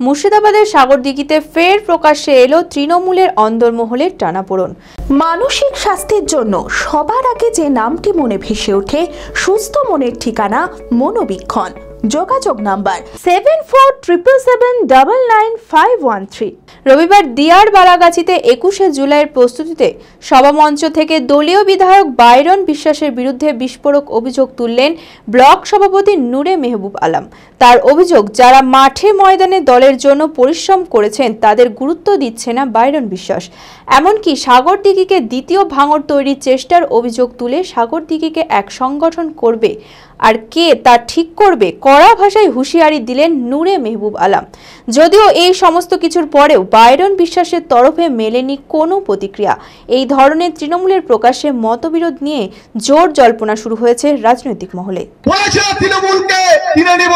মুর্শিদাবাদের সাগরদিঘিতে ফের প্রকাশ্যে এলো তৃণমূলের অন্দরমহলের টানাপোড়েন। মানসিক স্বাস্থ্যের জন্য সবার আগে যে নামটি মনে ভেসে ওঠে, সুস্থ মনের ঠিকানা মনোবীক্ষণ। যোগাযোগ নাম্বার 7477799513। রবিবার দিয়ার বালাগাছিতে 21শে জুলাইয়ের প্রস্তুতিতে সভামঞ্চ থেকে দলীয় বিধায়ক বাইরন বিশ্বাসের বিরুদ্ধে বিস্ফোরক অভিযোগ তুললেন ব্লক সভাপতি নূরে মেহবুব আলম। তার অভিযোগ, যারা মাঠে ময়দানে দলের জন্য পরিশ্রম করেছেন তাদের গুরুত্ব দিচ্ছে না বাইরন বিশ্বাস। এমনকি সাগরদিঘিকে দ্বিতীয় ভাঙড় তৈরির চেষ্টার অভিযোগ তুলে সাগরদিঘিকে এক সংগঠন করবে আর কে তা ঠিক করবে, কড়া ভাষায় হুঁশিয়ারি দিলেন নূরে মেহবুব আলম। যদিও এই সমস্ত কিছুর পরেও বাইরন বিশ্বাসের তরফে মেলেনি কোনো প্রতিক্রিয়া। এই ধরনের তৃণমূলের প্রকাশ্যে মতবিরোধ নিয়ে জোর জল্পনা শুরু হয়েছে রাজনৈতিক মহলে। তৃণমূলকে কিনে নিব,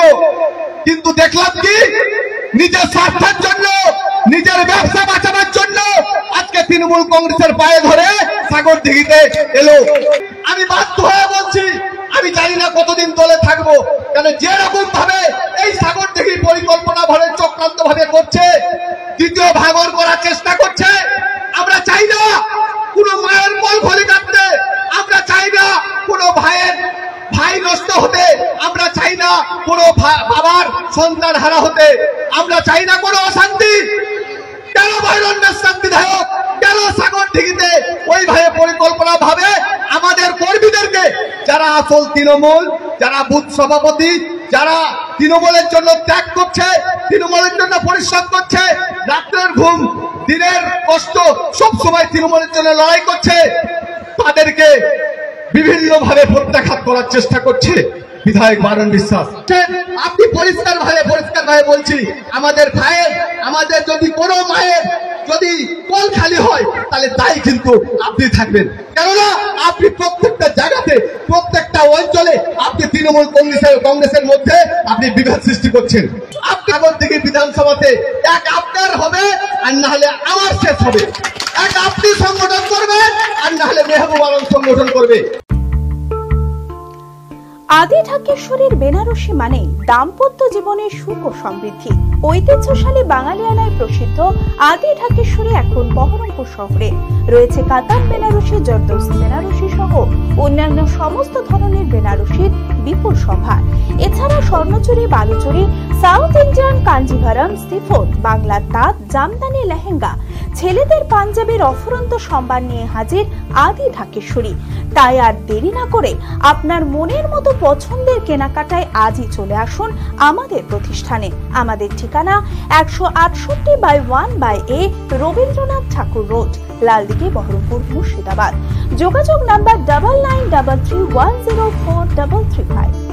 কিন্তু দেখলাম কি নিজের স্বার্থের জন্য, নিজের ব্যবসা বাঁচানোর জন্য আজকে তৃণমূল কংগ্রেসের পায়ে ধরে সাগরদিঘিতে এলো। আমি বাধ্য হয়ে বলছি, আমি জানি না কতদিন দলে থাকবো, কারণ যেরকম ভাবে এই সাগরদিঘি পরিকল্পনা ভাবে চক্রান্ত ভাবে করছে, দ্বিতীয় ভাঙড় করার চেষ্টা করছে। আমরা চাই না কোনো মায়ের বল ভরে কাটতে, আমরা চাই না কোনো ভাই নষ্ট হতে, আমরা চাই না কোনো বাবার সন্তান হারা হতে, আমরা চাই না কোনো অশান্তি। কেন বাইরন বিশ্বাস বিধায়ক, কেন সাগরদিঘিতে ওইভাবে পরিকল্পনা ভাবে আমাদের কর্মীদেরকে, যারা আসল তৃণমূল, যারা বুথ সভাপতি, যারা তৃণমূলের জন্য ত্যাগ করছে, তৃণমূলের জন্য পরিশ্রম করছে, রাত্রের ঘুম দিনের কষ্ট সব সময় তৃণমূলের জন্য লড়াই করছে, তাদেরকে বিভিন্ন ভাবে প্রত্যাঘাত করার চেষ্টা করছে বিধায়ক বাইরন বিশ্বাস। আপনি পরিষ্কার ভাবে বলছি, আমাদের ভাইয়ের, আমাদের যদি কোনো মায়ের যদি কোল খালি হয় তাহলে তাই কিন্তু আপনি থাকবেন, কেননা আপনি প্রত্যেকটা জায়গাতে, প্রত্যেকটা অঞ্চলে আপনি তৃণমূল কংগ্রেসের মধ্যে আপনি বিভেদ সৃষ্টি করছেন। সাগরদিঘি বিধানসভাতে এক আপনার হবে আর না হলে আমার শেষ হবে, এক আপনি সংগঠন করবেন আর না হলে মেহবুব আলম সংগঠন করবে। আদি ঢাকেশ্বরীর বেনারসি মানে দাম্পত্য জীবনের সুখ ও সমৃদ্ধি। ঐতিহ্যশালী বাঙালিয়ানায় প্রসিদ্ধ আদি ঢাকেশ্বরী এখন বহরমপুর শহরে রয়েছে। কাতার বেনারসি, জরদৌসি বেনারসি সহ অন্যান্য সমস্ত ধরনের বেনারসির বিপুল সম্ভার। এছাড়া Swarnachari, Baluchari, South Indian Kanjivaram, chiffon, বাংলার তাঁত, জামদানি, লেহেঙ্গা, ছেলেদের পাঞ্জাবের অফুরন্ত সম্ভার নিয়ে হাজির আদি ঢাকেশ্বরী। তাই আর দেরি না করে আপনার মনের মতো পছন্দের কেনাকাটায় আজই চলে আসুন আমাদের প্রতিষ্ঠানে। আমাদের ঠিকানা 168/1/A রবীন্দ্রনাথ ঠাকুর রোড, লালদিঘি, বহরমপুর, মুর্শিদাবাদ। যোগাযোগ নাম্বার 9933104335।